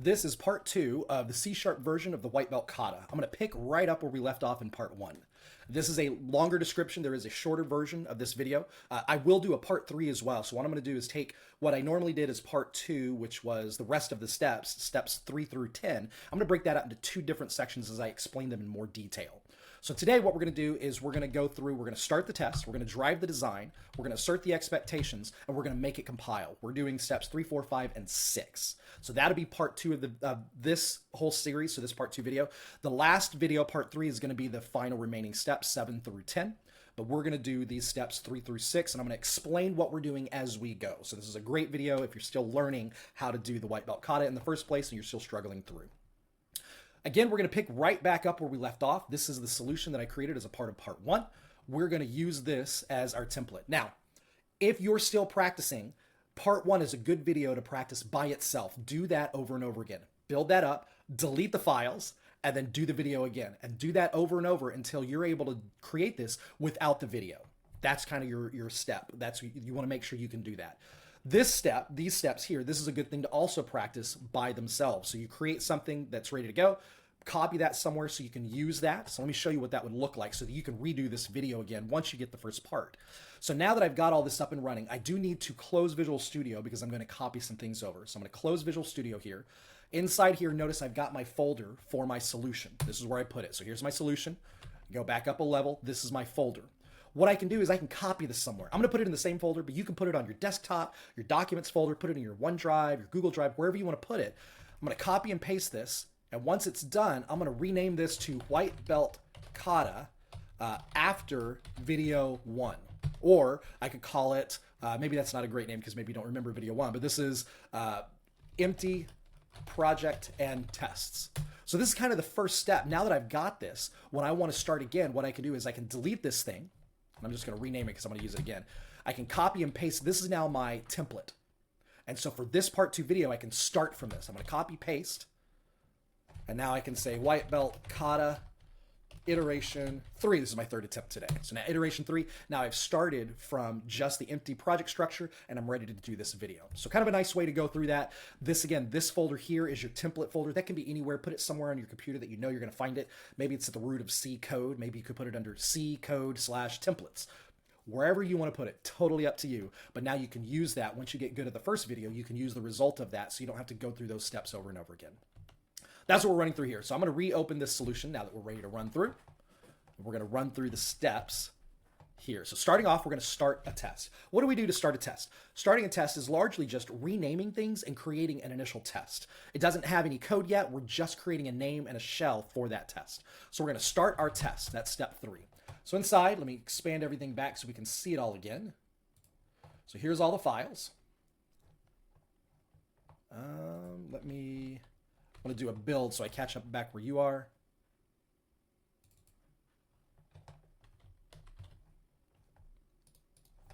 This is part 2 of the C# version of the White Belt Kata. I'm going to pick right up where we left off in part 1. This is a longer description. There is a shorter version of this video. I will do a part 3 as well. So what I'm going to do is take what I normally did as part 2, which was the rest of the steps 3 through 10. I'm going to break that out into 2 different sections as I explain them in more detail. So today what we're going to do is we're going to go through, we're going to start the test, we're going to drive the design, we're going to assert the expectations, and we're going to make it compile. We're doing steps 3, 4, 5, and 6. So that'll be part 2 of this whole series, so this part 2 video. The last video, part 3, is going to be the final remaining steps, 7 through 10. But we're going to do these steps 3 through 6, and I'm going to explain what we're doing as we go. So this is a great video if you're still learning how to do the White Belt Kata in the first place and you're still struggling through. Again, we're going to pick right back up where we left off. This is the solution that I created as a part of part 1. We're going to use this as our template. Now, if you're still practicing, part 1 is a good video to practice by itself. Do that over and over again. Build that up, delete the files, and then do the video again. And do that over and over until you're able to create this without the video. That's kind of your step. You want to make sure you can do that. These steps here, this is a good thing to also practice by themselves. So you create something that's ready to go, copy that somewhere so you can use that. So let me show you what that would look like so that you can redo this video again once you get the first part. So now that I've got all this up and running, I do need to close Visual Studio because I'm going to copy some things over. So I'm going to close Visual Studio here. Inside here, notice I've got my folder for my solution. This is where I put it. So here's my solution. Go back up a level. This is my folder. What I can do is I can copy this somewhere. I'm going to put it in the same folder, but you can put it on your desktop, your documents folder, put it in your OneDrive, your Google Drive, wherever you want to put it. I'm going to copy and paste this. And once it's done, I'm going to rename this to White Belt Kata after video 1. Or I could call it, maybe that's not a great name because maybe you don't remember video 1, but this is empty project and tests. So this is kind of the first step. Now that I've got this, when I want to start again, what I can do is I can delete this thing. I'm just going to rename it because I'm going to use it again. I can copy and paste. This is now my template. And so for this part 2 video, I can start from this. I'm going to copy paste. And now I can say White Belt Kata iteration 3. This is my 3rd attempt today. So now iteration 3. Now I've started from just the empty project structure and I'm ready to do this video. So kind of a nice way to go through that. This folder here is your template folder. That can be anywhere. Put it somewhere on your computer that you know you're going to find it. Maybe it's at the root of C code. Maybe you could put it under C code/templates. Wherever you want to put it, totally up to you. But now you can use that. Once you get good at the first video, you can use the result of that so you don't have to go through those steps over and over again. That's what we're running through here. So I'm going to reopen this solution now that we're ready to run through. We're going to run through the steps here. So starting off, we're going to start a test. What do we do to start a test? Starting a test is largely just renaming things and creating an initial test. It doesn't have any code yet. We're just creating a name and a shell for that test. So we're going to start our test. That's step 3. So inside, let me expand everything back so we can see it all again. So here's all the files. I'm going to do a build so I catch up back where you are.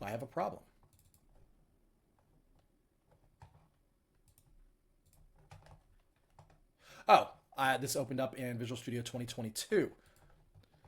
I have a problem. Oh, this opened up in Visual Studio 2022.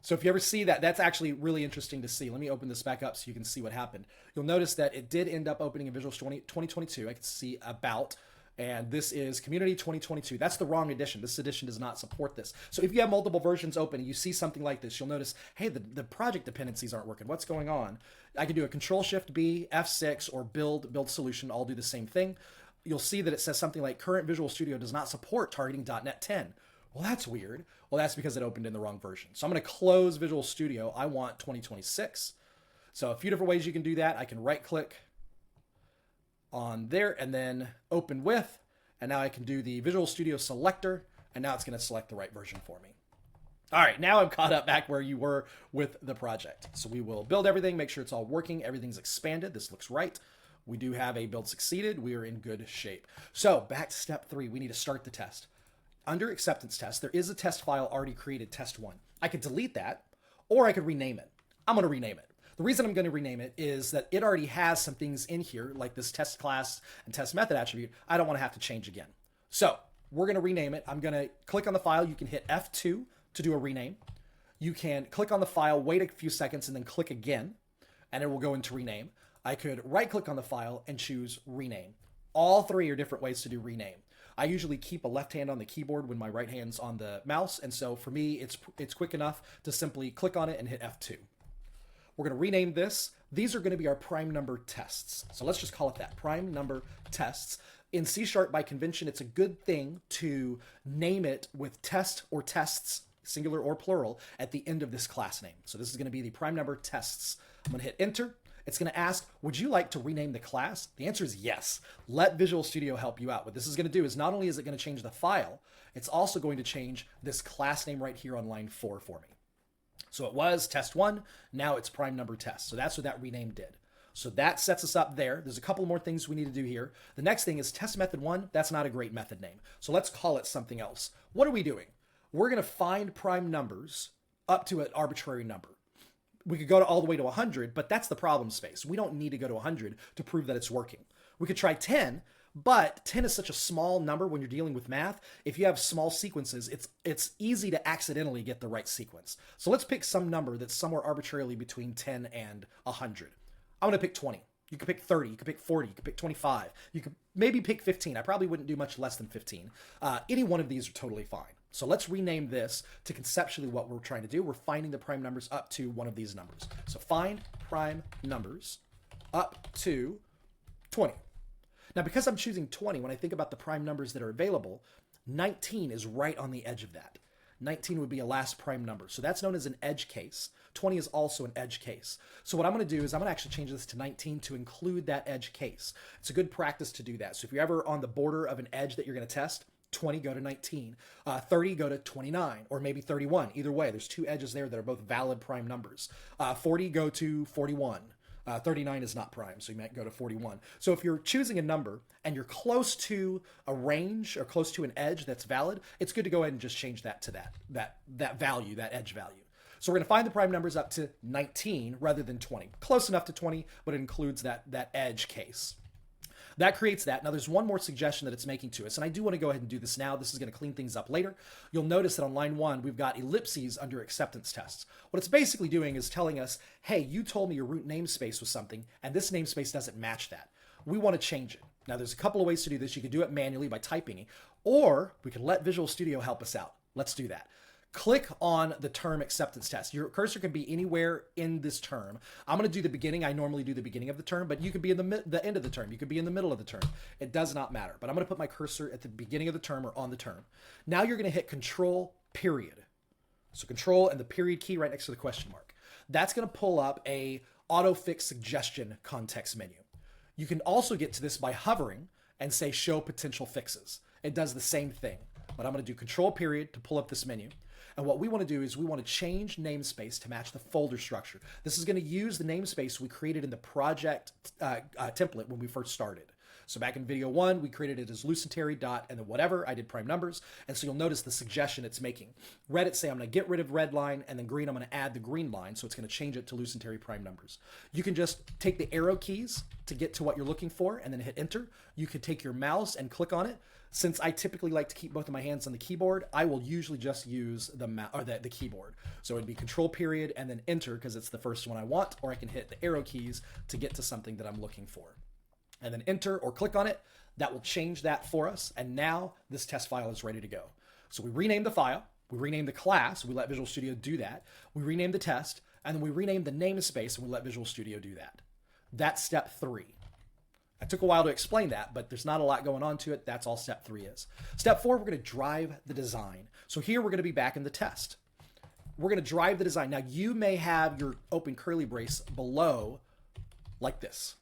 So if you ever see that, that's actually really interesting to see. Let me open this back up so you can see what happened. You'll notice that it did end up opening in Visual Studio 2022. I can see about. And this is Community 2022. That's the wrong edition. This edition does not support this. So if you have multiple versions open and you see something like this, you'll notice, hey, the project dependencies aren't working. What's going on? I can do a Control-Shift-B, F6, or build solution. All do the same thing. You'll see that it says something like current Visual Studio does not support targeting .NET 10. Well, that's weird. Well, that's because it opened in the wrong version. So I'm going to close Visual Studio. I want 2026. So a few different ways you can do that. I can right-click on there and then open with, and now I can do the Visual Studio selector, and now it's going to select the right version for me. All right, now I'm caught up back where you were with the project. So we will build everything, make sure it's all working, everything's expanded, this looks right. We do have a build succeeded, we are in good shape. So back to step 3, we need to start the test. Under acceptance test, there is a test file already created, test1. I could delete that, or I could rename it. I'm going to rename it. The reason I'm going to rename it is that it already has some things in here, like this test class and test method attribute. I don't want to have to change again. So we're going to rename it. I'm going to click on the file. You can hit F2 to do a rename. You can click on the file, wait a few seconds, and then click again, and it will go into rename. I could right-click on the file and choose rename. All 3 are different ways to do rename. I usually keep a left hand on the keyboard when my right hand's on the mouse, and so for me, it's quick enough to simply click on it and hit F2. We're going to rename this. These are going to be our prime number tests. So let's just call it that, prime number tests. In C# by convention, it's a good thing to name it with test or tests, singular or plural, at the end of this class name. So this is going to be the prime number tests. I'm going to hit enter. It's going to ask, would you like to rename the class? The answer is yes. Let Visual Studio help you out. What this is going to do is not only is it going to change the file, it's also going to change this class name right here on line 4 for me. So it was test1, now it's prime number test. So that's what that rename did. So that sets us up there. There's a couple more things we need to do here. The next thing is test method 1. That's not a great method name. So let's call it something else. What are we doing? We're going to find prime numbers up to an arbitrary number. We could go all the way to 100, but that's the problem space. We don't need to go to 100 to prove that it's working. We could try 10, but 10 is such a small number when you're dealing with math. If you have small sequences, it's easy to accidentally get the right sequence. So let's pick some number that's somewhere arbitrarily between 10 and 100. I'm going to pick 20. You could pick 30. You could pick 40. You could pick 25. You could maybe pick 15. I probably wouldn't do much less than 15. Any one of these are totally fine. So let's rename this to conceptually what we're trying to do. We're finding the prime numbers up to one of these numbers. So find prime numbers up to 20. Now, because I'm choosing 20, when I think about the prime numbers that are available, 19 is right on the edge of that. 19 would be a last prime number. So that's known as an edge case. 20 is also an edge case. So what I'm going to do is I'm going to actually change this to 19 to include that edge case. It's a good practice to do that. So if you're ever on the border of an edge that you're going to test, 20, go to 19. 30, go to 29, or maybe 31. Either way, there's two edges there that are both valid prime numbers. 40, go to 41. 39 is not prime, so you might go to 41. So if you're choosing a number and you're close to a range or close to an edge that's valid, it's good to go ahead and just change that to that value, that edge value. So we're going to find the prime numbers up to 19 rather than 20. Close enough to 20, but it includes that edge case. That creates that. Now there's one more suggestion that it's making to us, and I do want to go ahead and do this now. This is going to clean things up later. You'll notice that on line 1, we've got ellipses under acceptance tests. What it's basically doing is telling us, hey, you told me your root namespace was something, and this namespace doesn't match that. We want to change it. Now there's a couple of ways to do this. You could do it manually by typing it, or we can let Visual Studio help us out. Let's do that. Click on the term acceptance test. Your cursor can be anywhere in this term. I'm going to do the beginning. I normally do the beginning of the term, but you could be in the end of the term. You could be in the middle of the term. It does not matter, but I'm going to put my cursor at the beginning of the term or on the term. Now you're going to hit Control period. So Control and the period key right next to the question mark. That's going to pull up a autofix suggestion context menu. You can also get to this by hovering and say show potential fixes. It does the same thing, but I'm going to do Control period to pull up this menu. And what we want to do is we want to change namespace to match the folder structure. This is going to use the namespace we created in the project template when we first started. So back in video 1, we created it as lucentary dot and then whatever. I did prime numbers. And so you'll notice the suggestion it's making. Red, it's saying I'm going to get rid of red line, and then green, I'm going to add the green line. So it's going to change it to lucentary prime numbers. You can just take the arrow keys to get to what you're looking for and then hit enter. You can take your mouse and click on it. Since I typically like to keep both of my hands on the keyboard, I will usually just use the keyboard. So it'd be Control period and then enter because it's the first one I want, or I can hit the arrow keys to get to something that I'm looking for. And then enter or click on it. That will change that for us. And now this test file is ready to go. So we rename the file, we rename the class, we let Visual Studio do that. We rename the test, and then we rename the namespace and we let Visual Studio do that. That's step 3. I took a while to explain that, but there's not a lot going on to it. That's all step 3 is. Step 4, we're going to drive the design. So here we're going to be back in the test. We're going to drive the design. Now you may have your open curly brace below like this.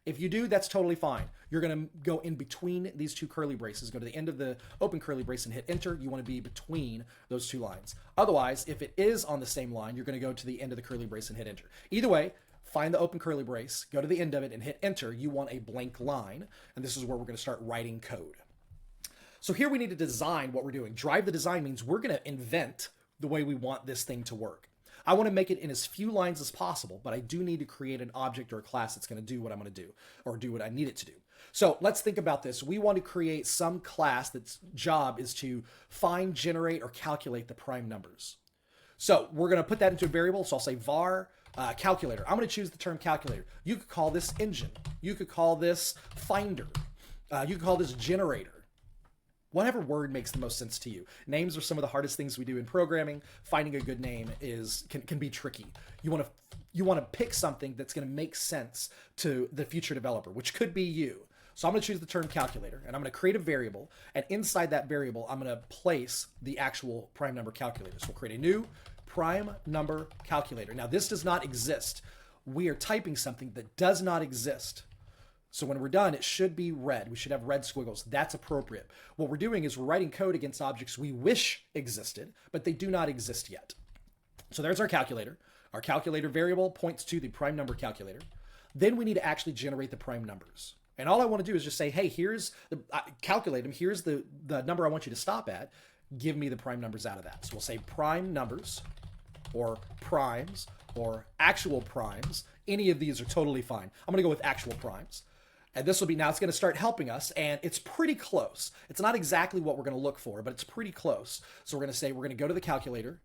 If you do, that's totally fine. You're going to go in between these two curly braces, go to the end of the open curly brace and hit enter. You want to be between those two lines. Otherwise, if it is on the same line, you're going to go to the end of the curly brace and hit enter. Either way, find the open curly brace, go to the end of it and hit enter. You want a blank line, and this is where we're going to start writing code. So here we need to design what we're doing. Drive the design means we're going to invent the way we want this thing to work. I want to make it in as few lines as possible, but I do need to create an object or a class that's going to do what I'm going to do, or do what I need it to do. So let's think about this. We want to create some class that's job is to find, generate, or calculate the prime numbers. So we're going to put that into a variable. So I'll say var calculator. I'm going to choose the term calculator. You could call this engine. You could call this finder. You could call this generator. whatever word makes the most sense to you. Names are some of the hardest things we do in programming. Finding a good name can be tricky. You want to pick something that's going to make sense to the future developer, which could be you. So I'm going to choose the term calculator, and I'm going to create a variable, and inside that variable, I'm going to place the actual prime number calculator. So we'll create a new prime number calculator. Now this does not exist. We are typing something that does not exist. So when we're done, it should be red. We should have red squiggles. That's appropriate. What we're doing is we're writing code against objects we wish existed, but they do not exist yet. So there's our calculator. Our calculator variable points to the prime number calculator. Then we need to actually generate the prime numbers. And all I want to do is just say, hey, here's the, calculate them. Here's the number I want you to stop at. Give me the prime numbers out of that. So we'll say prime numbers or primes or actual primes. Any of these are totally fine. I'm going to go with actual primes. And this will be, now it's going to start helping us, and it's pretty close. It's not exactly what we're going to look for, but it's pretty close. So we're going to say, we're going to go to the calculator,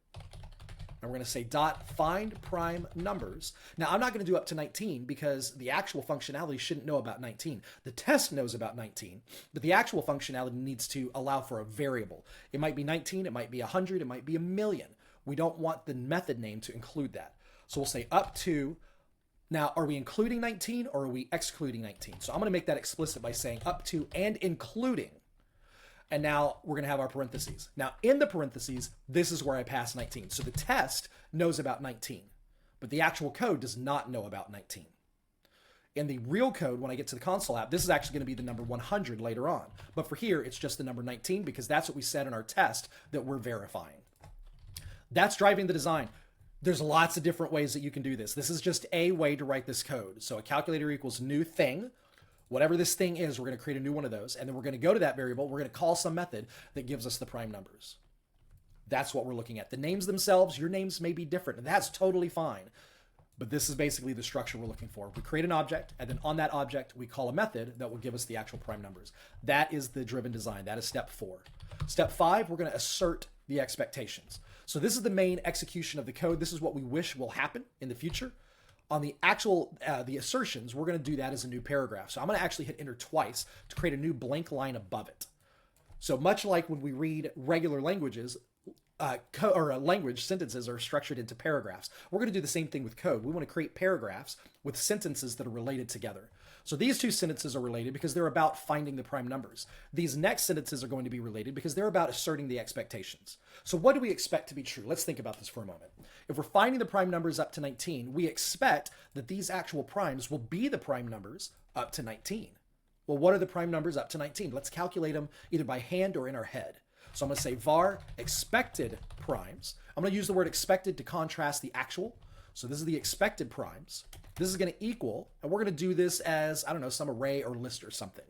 and we're going to say dot find prime numbers. Now I'm not going to do up to 19 because the actual functionality shouldn't know about 19. The test knows about 19, but the actual functionality needs to allow for a variable. It might be 19, it might be 100, it might be 1,000,000. We don't want the method name to include that. So we'll say up to. Now, are we including 19 or are we excluding 19? So I'm going to make that explicit by saying up to and including. And now we're going to have our parentheses. Now, in the parentheses, this is where I pass 19. So the test knows about 19, but the actual code does not know about 19. In the real code, when I get to the console app, this is actually going to be the number 100 later on. But for here, it's just the number 19 because that's what we said in our test that we're verifying. That's driving the design. There's lots of different ways that you can do this. This is just a way to write this code. So a calculator equals new thing. Whatever this thing is, we're going to create a new one of those. And then we're going to go to that variable. We're going to call some method that gives us the prime numbers. That's what we're looking at. The names themselves, your names may be different, and that's totally fine. But this is basically the structure we're looking for. We create an object, and then on that object, we call a method that will give us the actual prime numbers. That is the driven design. That is step 4. Step 5, we're going to assert the expectations. So this is the main execution of the code. This is what we wish will happen in the future. On the actual, the assertions, we're going to do that as a new paragraph. So I'm going to actually hit enter twice to create a new blank line above it. So much like when we read regular languages, language sentences are structured into paragraphs. We're going to do the same thing with code. We want to create paragraphs with sentences that are related together. So these two sentences are related because they're about finding the prime numbers. These next sentences are going to be related because they're about asserting the expectations. So what do we expect to be true? Let's think about this for a moment. If we're finding the prime numbers up to 19, we expect that these actual primes will be the prime numbers up to 19. Well, what are the prime numbers up to 19? Let's calculate them either by hand or in our head. So I'm going to say var expected primes. I'm going to use the word expected to contrast the actual. So this is the expected primes. This is going to equal, and we're going to do this as, I don't know, some array or list or something.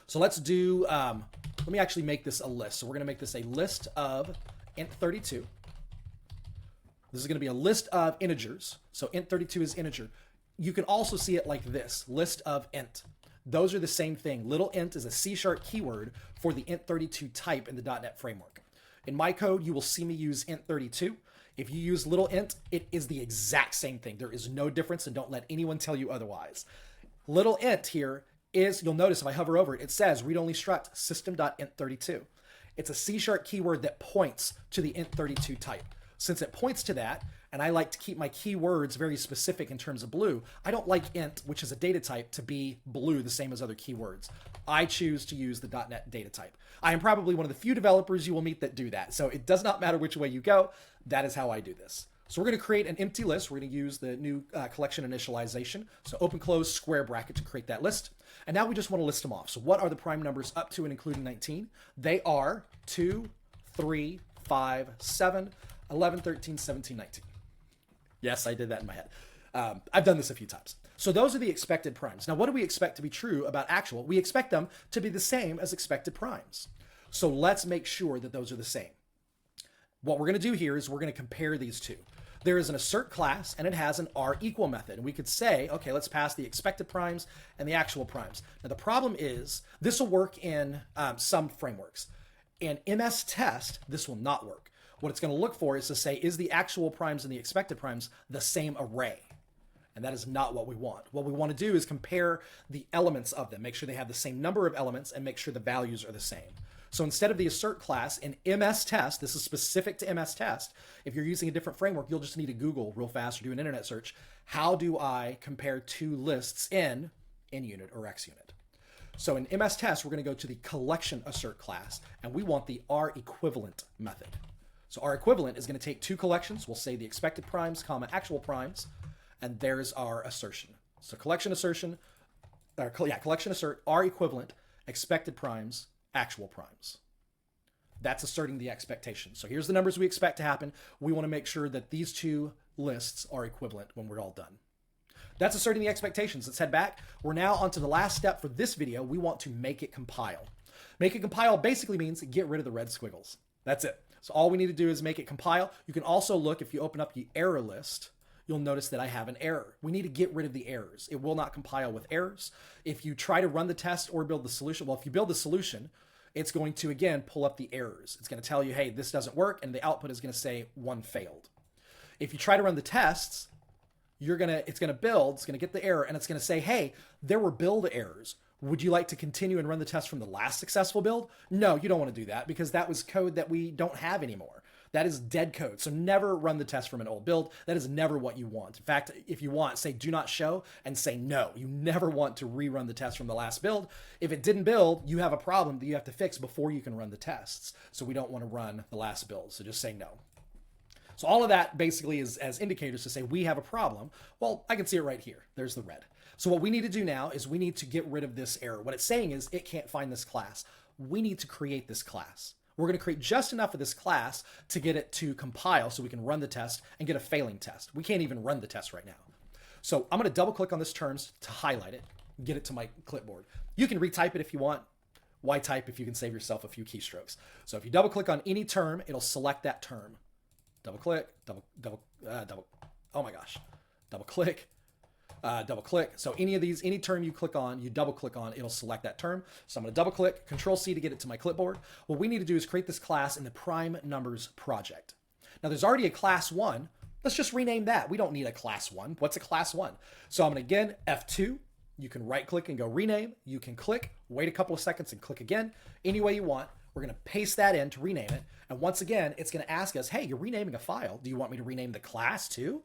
So let's do, let me actually make this a list. So we're going to make this a list of int32. This is going to be a list of integers. So int32 is integer. You can also see it like this, list of int. Those are the same thing. Little int is a C# keyword for the int32 type in the .NET framework. In my code, you will see me use int32. If you use little int, it is the exact same thing. There is no difference, and don't let anyone tell you otherwise. Little int here is, you'll notice if I hover over it, it says read-only struct system.int32. It's a C# keyword that points to the int32 type. Since it points to that, and I like to keep my keywords very specific in terms of blue, I don't like int, which is a data type, to be blue the same as other keywords. I choose to use the .NET data type. I am probably one of the few developers you will meet that do that. So it does not matter which way you go. That is how I do this. So we're going to create an empty list. We're going to use the new collection initialization. So open, close, square bracket to create that list. And now we just want to list them off. So what are the prime numbers up to and including 19? They are 2, 3, 5, 7, 11, 13, 17, 19. Yes, I did that in my head. I've done this a few times. So those are the expected primes. Now, what do we expect to be true about actual? We expect them to be the same as expected primes. So let's make sure that those are the same. What we're going to do here is we're going to compare these two. There is an assert class, and it has an AreEqual method. And we could say, okay, let's pass the expected primes and the actual primes. Now, the problem is this will work in some frameworks. In MS Test, this will not work. What it's going to look for is to say, is the actual primes and the expected primes the same array? And that is not what we want. What we want to do is compare the elements of them, make sure they have the same number of elements, and make sure the values are the same. So instead of the assert class in MS Test, this is specific to MS Test. If you're using a different framework, you'll just need to Google real fast or do an internet search. How do I compare two lists in unit or XUnit? So in MS Test, we're going to go to the CollectionAssert class, and we want the AreEquivalent method. So AreEquivalent is going to take two collections. We'll say the expected primes, comma, actual primes, and there's our assertion. So collection assert, AreEquivalent, expected primes, actual primes. That's asserting the expectation. So here's the numbers we expect to happen. We want to make sure that these two lists are equivalent when we're all done. That's asserting the expectations. Let's head back. We're now on to the last step for this video. We want to make it compile. Make it compile basically means get rid of the red squiggles. That's it. So all we need to do is make it compile. You can also look, if you open up the error list, you'll notice that I have an error. We need to get rid of the errors. It will not compile with errors. If you try to run the test or build the solution, well, if you build the solution, it's going to, again, pull up the errors. It's going to tell you, hey, this doesn't work, and the output is going to say one failed. If you try to run the tests, it's going to get the error, and it's going to say, hey, there were build errors. Would you like to continue and run the test from the last successful build? No, you don't want to do that because that was code that we don't have anymore. That is dead code. So never run the test from an old build. That is never what you want. In fact, if you want, say do not show and say no. You never want to rerun the test from the last build. If it didn't build, you have a problem that you have to fix before you can run the tests. So we don't want to run the last build. So just say no. So all of that basically is as indicators to say we have a problem. Well, I can see it right here. There's the red. So what we need to do now is we need to get rid of this error. What it's saying is it can't find this class. We need to create this class. We're going to create just enough of this class to get it to compile so we can run the test and get a failing test. We can't even run the test right now. So I'm going to double click on this terms to highlight it, get it to my clipboard. You can retype it if you want. Why type if you can save yourself a few keystrokes? So if you double click on any term, it'll select that term. Double click, double click. So any term you click on, you double click on, it'll select that term. So I'm going to double click, Control C to get it to my clipboard. What we need to do is create this class in the PrimeNumbers project. Now there's already a class 1. Let's just rename that. We don't need a class 1. What's a class 1? So I'm going to again, F2. You can right click and go rename. You can click, wait a couple of seconds and click again. Any way you want. We're going to paste that in to rename it. And once again, it's going to ask us, hey, you're renaming a file. Do you want me to rename the class too?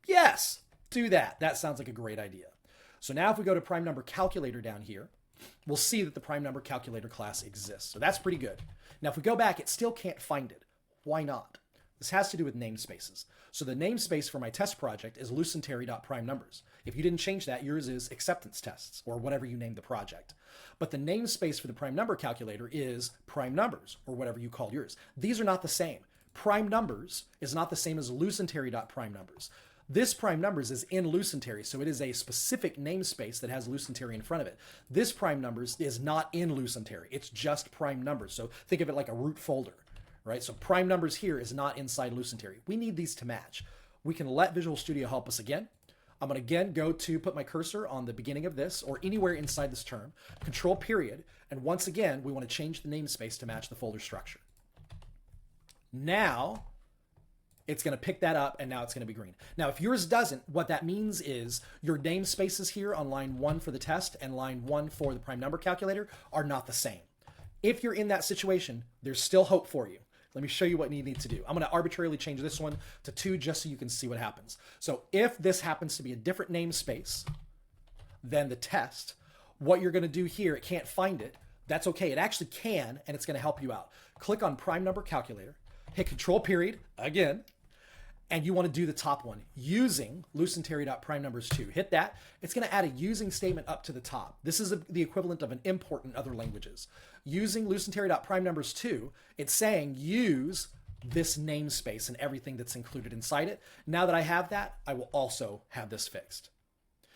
Yes. Do that. That sounds like a great idea. So now if we go to PrimeNumberCalculator down here, we'll see that the PrimeNumberCalculator class exists. So that's pretty good. Now, if we go back, it still can't find it. Why not? This has to do with namespaces. So the namespace for my test project is lucenterry.primenumbers. If you didn't change that, yours is acceptance tests or whatever you named the project. But the namespace for the PrimeNumberCalculator is PrimeNumbers or whatever you call yours. These are not the same. PrimeNumbers is not the same as lucenterry.primenumbers. This PrimeNumbers is in lucenterry, so it is a specific namespace that has lucenterry in front of it. This PrimeNumbers is not in lucenterry. It's just PrimeNumbers. So think of it like a root folder, right? So PrimeNumbers here is not inside lucenterry. We need these to match. We can let Visual Studio help us again. I'm going to again go to put my cursor on the beginning of this or anywhere inside this term, Control period, and once again, we want to change the namespace to match the folder structure. Now, it's going to pick that up, and now it's going to be green. Now, if yours doesn't, what that means is your namespaces here on line 1 for the test and line 1 for the PrimeNumberCalculator are not the same. If you're in that situation, there's still hope for you. Let me show you what you need to do. I'm going to arbitrarily change this one to 2 just so you can see what happens. So if this happens to be a different namespace than the test, what you're going to do here, it can't find it. That's okay. It actually can, and it's going to help you out. Click on PrimeNumberCalculator, hit Control period again, and you want to do the top one using lucenterry.primenumbers2. Hit that. It's going to add a using statement up to the top. This is the equivalent of an import in other languages. Using lucenterry.primenumbers2, it's saying use this namespace and everything that's included inside it. Now that I have that, I will also have this fixed.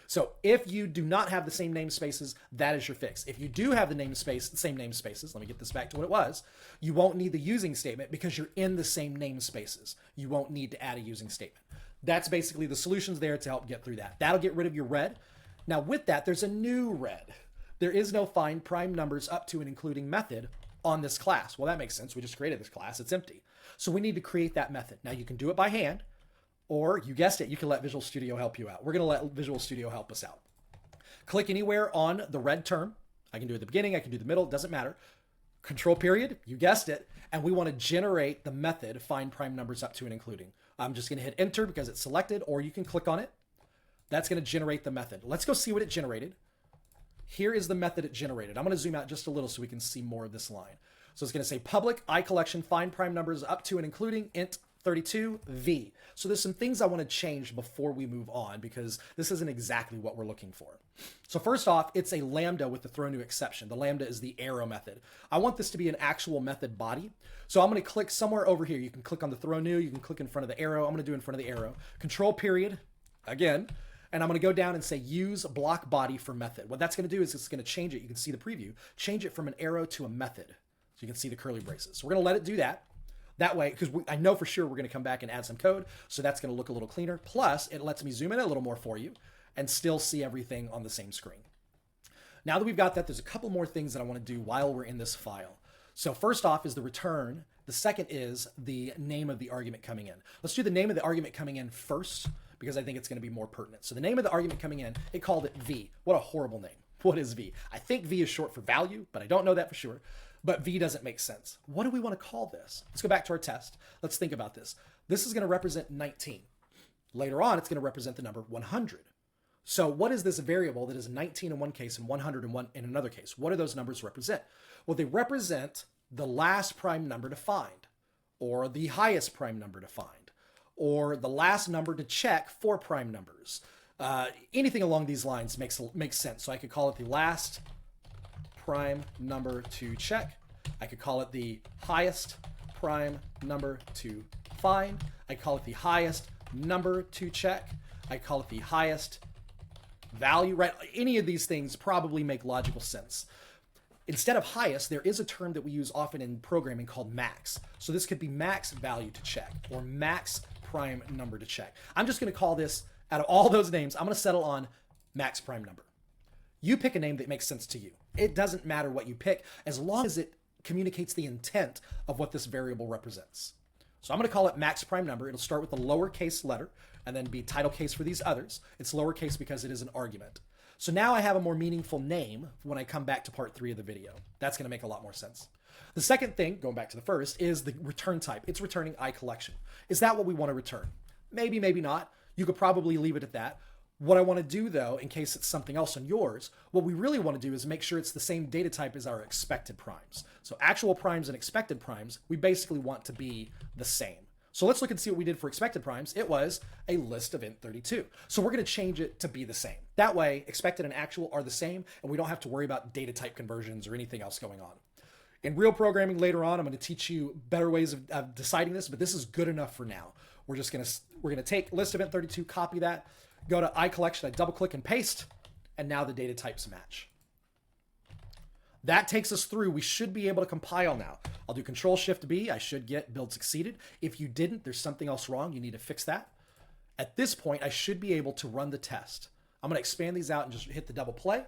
So if you do not have the same namespaces, that is your fix. If you do have the same namespaces, let me get this back to what it was, you won't need the using statement because you're in the same namespaces. You won't need to add a using statement. That's basically the solutions there to help get through that. That'll get rid of your red. Now with that, there's a new red. There is no FindPrimeNumbersUpToAndIncluding method on this class. Well, that makes sense. We just created this class. It's empty. So we need to create that method. Now you can do it by hand. Or, you guessed it, you can let Visual Studio help you out. We're going to let Visual Studio help us out. Click anywhere on the red term. I can do it at the beginning, I can do the middle, it doesn't matter. control period, you guessed it, and we want to generate the method FindPrimeNumbersUpToAndIncluding. I'm just going to hit enter because it's selected, or you can click on it. That's going to generate the method. Let's go see what it generated. Here is the method it generated. I'm going to zoom out just a little so we can see more of this line. So it's going to say public iCollection find prime numbers up to and including int32 v. So there's some things I want to change before we move on because this isn't exactly what we're looking for. So first off, it's a lambda with the throw new exception. The lambda is the arrow method. I want this to be an actual method body. So I'm going to click somewhere over here. You can click on the throw new. You can click in front of the arrow. I'm going to do in front of the arrow. Control period again. And I'm going to go down and say use block body for method. What that's going to do is it's going to change it. You can see the preview. Change it from an arrow to a method. So you can see the curly braces. So we're going to let it do that. That way, because I know for sure we're going to come back and add some code. So that's going to look a little cleaner. Plus, it lets me zoom in a little more for you and still see everything on the same screen. Now that we've got that, there's a couple more things that I want to do while we're in this file. So first off is the return. The second is the name of the argument coming in. Let's do the name of the argument coming in first, because I think it's going to be more pertinent. So the name of the argument coming in, it called it v. What a horrible name. What is v? I think v is short for value, but I don't know that for sure. But v doesn't make sense. What do we want to call this? Let's go back to our test. Let's think about this. This is going to represent 19. Later on, it's going to represent the number 100. So what is this variable that is 19 in one case and 100 in another case? What do those numbers represent? Well, they represent the last prime number to find, or the highest prime number to find, or the last number to check for prime numbers. Anything along these lines makes sense. So I could call it the last prime number to check. I could call it the highest prime number to find. I call it the highest number to check. I call it the highest value, right? Any of these things probably make logical sense. Instead of highest, there is a term that we use often in programming called max. So this could be max value to check or max prime number to check. I'm just going to call this, out of all those names, I'm going to settle on max prime number. You pick a name that makes sense to you. It doesn't matter what you pick as long as it communicates the intent of what this variable represents. So I'm going to call it max prime number. It'll start with a lowercase letter and then be title case for these others. It's lowercase because it is an argument. So now I have a more meaningful name when I come back to part 3 of the video. That's going to make a lot more sense. The second thing, going back to the first, is the return type. It's returning iCollection. Is that what we want to return? Maybe, maybe not. You could probably leave it at that. What I want to do, though, in case it's something else on yours, what we really want to do is make sure it's the same data type as our expected primes. So actual primes and expected primes, we basically want to be the same. So let's look and see what we did for expected primes. It was a list of int32. So we're going to change it to be the same. That way, expected and actual are the same, and we don't have to worry about data type conversions or anything else going on. In real programming later on, I'm going to teach you better ways of deciding this, but this is good enough for now. We're going to take list of int32, copy that, go to iCollection, I double click and paste, and now the data types match. That takes us through. We should be able to compile now. I'll do Control-Shift-B. I should get build succeeded. If you didn't, there's something else wrong. You need to fix that. At this point, I should be able to run the test. I'm going to expand these out and just hit the double play.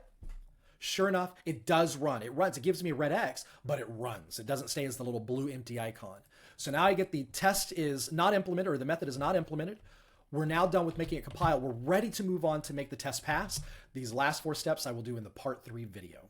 Sure enough, it does run. It runs. It gives me a red X, but it runs. It doesn't stay as the little blue empty icon. So now I get the test is not implemented, or the method is not implemented. We're now done with making it compile. We're ready to move on to make the test pass. These last 4 steps I will do in the part 3 video.